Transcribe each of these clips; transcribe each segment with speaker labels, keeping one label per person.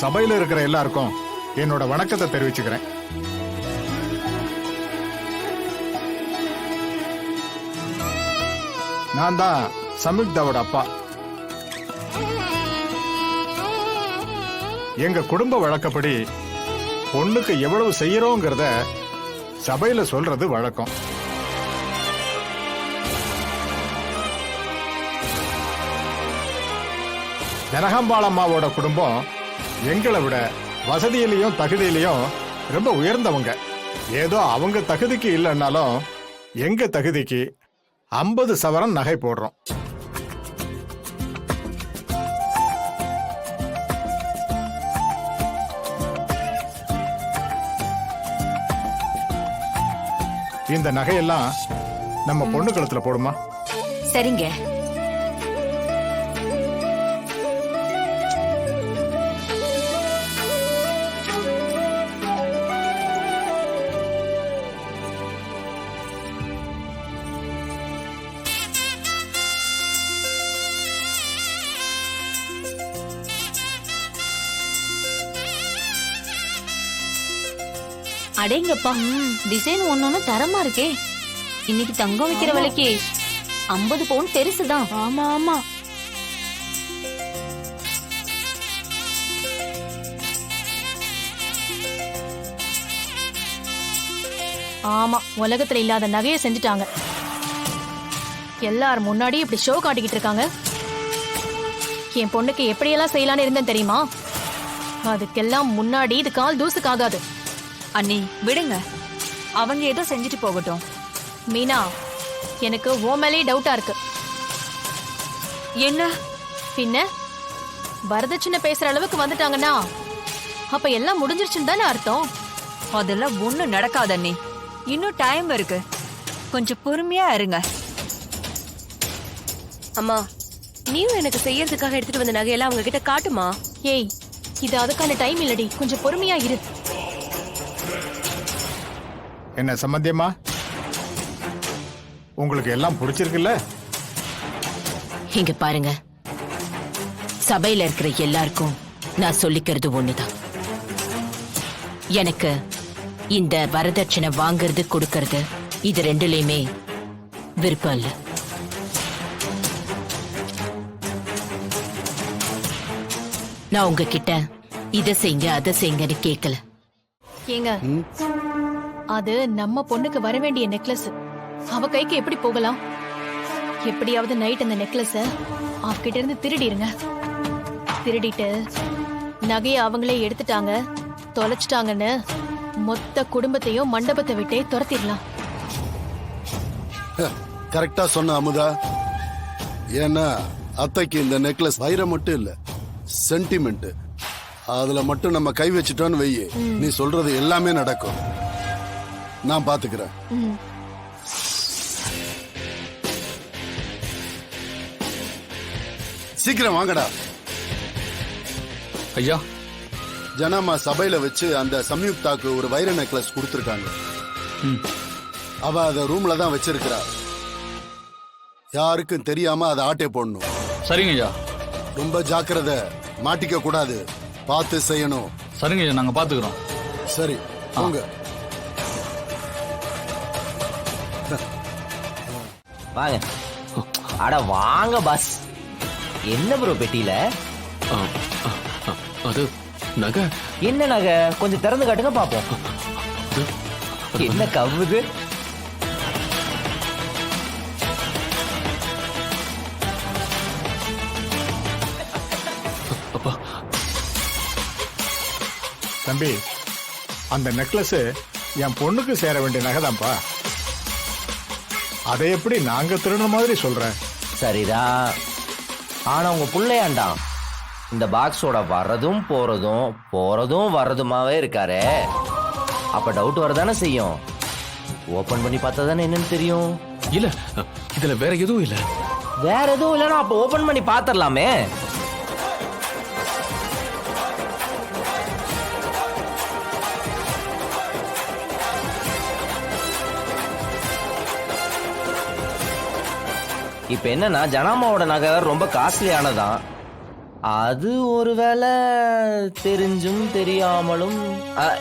Speaker 1: சபையில இருக்கிற எல்லாருக்கும் என்னோட வணக்கத்தை தெரிவிச்சுக்கிறேன். நான் தான் சம்யுக்தாவோட அப்பா. எங்க குடும்ப வழக்கப்படி பொண்ணுக்கு எவ்வளவு செய்யறோங்கிறத சபையில சொல்றது வழக்கம். ஜனகாம்பாளம்மாவோட குடும்பம் எங்களை விட வசதியிலையும் தகுதியிலையும் ரொம்ப உயர்ந்தவங்க. ஏதோ அவங்க தகுதிக்கு இல்லைன்னாலும் எங்க தகுதிக்கு 50 சவரன் நகை போடுறோம். இந்த நகையெல்லாம் நம்ம பொண்ணு கழுத்துல போடுமா?
Speaker 2: சரிங்க.
Speaker 3: அடேங்கப்பா, டிசைன் ஒன்னொன்னு தரமா இருக்கே. இன்னைக்கு தங்கம் வைக்கிற விலைக்கு 50 பவுன் பெருசுதான்.
Speaker 2: ஆமா ஆமா. ஆமா, உலகத்துல இல்லாத நகையை செஞ்சுட்டாங்க. எல்லாரும் முன்னாடி இப்படி ஷோ காட்டிக்கிட்டு இருக்காங்க. என் பொண்ணுக்கு எப்படியெல்லாம் செய்யலான்னு இருந்தேன் தெரியுமா? அதுக்கெல்லாம் முன்னாடி இது கால் தூசுக்காகாது. அண்ணி விடுங்க, அவங்க ஏதோ செஞ்சுட்டு போகட்டும்.
Speaker 3: மீனா, எனக்கு ஓ மேலே டவுட்டா இருக்கு.
Speaker 2: என்ன
Speaker 3: பின்ன வரதட்சணை பேசுற அளவுக்கு வந்துட்டாங்கன்னா அப்ப எல்லாம் முடிஞ்சிருச்சுன்னு தானே அர்த்தம்.
Speaker 2: அதெல்லாம் ஒண்ணும் நடக்காது அண்ணி. இன்னும் டைம் இருக்கு, கொஞ்சம் பொறுமையா இருங்க.
Speaker 4: அம்மா, நீயும் எனக்கு செய்யறதுக்காக எடுத்துட்டு வந்த நகையெல்லாம் அவங்க கிட்ட காட்டுமா?
Speaker 3: ஏய், இது அதுக்கான டைம் இல்லடி, கொஞ்சம் பொறுமையா இரு.
Speaker 1: என்ன சம்பந்தியம்மா, உங்களுக்கு எல்லாம் பிடிச்சிருக்குல்ல?
Speaker 5: இங்க பாருங்க, சபையில இருக்கிற எல்லாருக்கும் நான் சொல்லிக்கிறது ஒண்ணுதான். எனக்கு இந்த வரதட்சணை வாங்குறது கொடுக்கறது இது ரெண்டுலயுமே விருப்பம் இல்ல. நான் உங்ககிட்ட இதை செய்யுங்க அதை செய்யுங்கன்னு கேட்கல.
Speaker 3: ஏங்க, அது நம்ம பொண்ணுக்கு வர வேண்டிய நெக்லஸ். அவ கைக்கு எப்படி போகலாம்? எப்படியாவது நைட் அந்த நெக்லஸ அவகிட்ட இருந்து திருடிருங்க. திருடிட்டு நகையை அவங்களே எடுத்துட்டாங்க, தொலைச்சிட்டாங்கன்னு மொத்த குடும்பத்தையும் மண்டபத்தை விட்டே துரத்திடலாம்.
Speaker 6: கரெக்டா சொன்ன அமுதா. ஏன்னா அத்தைக்கு இந்த நெக்லஸ் வைரம் மட்டும் இல்ல, சென்டிமெண்ட். அதுல மட்டும் நம்ம கை வச்சுட்டோன்னு வெய்ய, நீ சொல்றது எல்லாமே நடக்கும். நான் பாத்துக்கிறேன். சீக்கிரம் வாங்கடா.
Speaker 7: ஐயா,
Speaker 6: ஜனமா சபையில வச்சு அந்த சம்யுக்தாக்கு ஒரு வைர நெக்லஸ் கொடுத்திருக்காங்க. அவ அத ரூம்ல தான் வச்சிருக்கிறா. யாருக்கும் தெரியாம அதை ஆட்டே போடணும்.
Speaker 7: சரிங்க ஐயா.
Speaker 6: ரொம்ப ஜாக்கிரதை, மாட்டிக்க கூடாது, பார்த்து செய்யணும்.
Speaker 7: சரிங்க ஐயா, நாங்க பாத்துக்கிறோம்.
Speaker 6: சரி போங்க.
Speaker 8: வாங்க. அட வாங்க பாஸ். என்ன ப்ரோ பெட்டியில?
Speaker 7: அது நகை.
Speaker 8: என்ன நகை? கொஞ்சம் திறந்து காட்டுங்க பாப்போம். என்ன கவுது?
Speaker 1: தம்பி, அந்த நெக்லஸ் என் பொண்ணுக்கு சேர வேண்டிய நகைதான்ப்பா. அதை எப்படி நாங்க திருடுற மாதிரி சொல்ற?
Speaker 8: சரிதான், ஆனா உங்க புள்ளையாண்டாம் இந்த பாக்ஸோட வர்றதும் போறதும் வர்றதுமாவே இருக்காரே. அப்ப டவுட் வரதானே செய்யும். ஓபன் பண்ணி பார்த்தா தானே என்னன்னு தெரியும்.
Speaker 7: இல்ல, இதுல வேற எதுவும் இல்ல.
Speaker 8: வேற எதுவும் இல்லைன்னா அப்ப ஓபன் பண்ணி பாத்திரலாமே. இப்ப என்னன்னா ஜனாமாவோட நகை ரொம்ப காஸ்ட்லியானதான். அது ஒருவேளை தெரிஞ்சும் தெரியாமலும்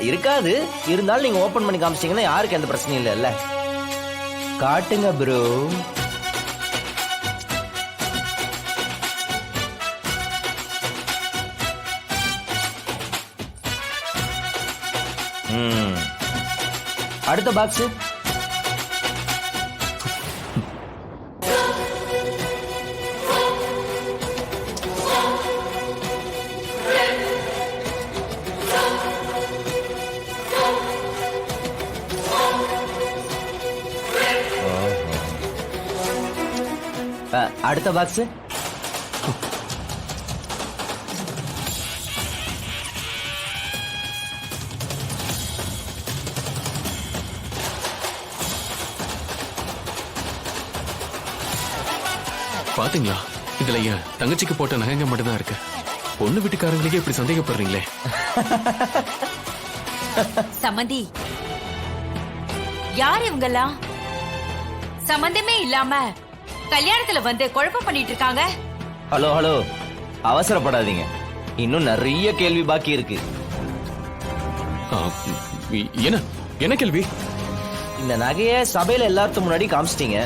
Speaker 8: இருக்காது. இருந்தாலும் நீங்க ஓபன் பண்ணி காமிச்சிட்டீங்கன்னா யாருக்கு எந்த பிரச்சனையும் இல்லைல்ல. காட்டுங்க ப்ரோ. அடுத்த பாக்ஸ். அடுத்த பாக்ஸ்.
Speaker 7: பாத்தீங்களா, இதுல என் தங்கச்சிக்கு போட்ட நகைங்க மட்டும்தான் இருக்கு. பொண்ணு வீட்டுக்காரங்களுக்கே இப்படி சந்தேகப்படுறீங்களே.
Speaker 3: சம்மந்தி, யார் இவங்கெல்லாம்? சம்பந்தமே இல்லாம கல்யாணத்துல வந்து குழப்பம் பண்ணிட்டு இருக்காங்க.
Speaker 8: ஹலோ ஹலோ, அவசரப்படாதீங்க. இன்னும் நிறைய கேள்வி பாக்கி இருக்கு.
Speaker 7: ஆ, என்ன என்ன கேள்வி?
Speaker 8: இந்த நகைய சபையில எல்லாத்துக்கும் முன்னாடி காமிச்சிட்டீங்க.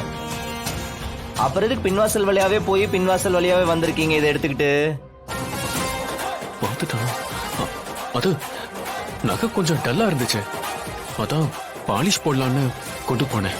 Speaker 8: அப்புறம் எதுக்கு பின்வாசல் வழியாவே போய் பின்வாசல் வழியாவே வந்திருக்கீங்க இதை எடுத்துக்கிட்டு?
Speaker 7: பார்த்துட்டான். அது நகை கொஞ்சம் டல்லா இருந்துச்சு, அதான் பாலிஷ் போடலான்னு கொண்டு போனேன்.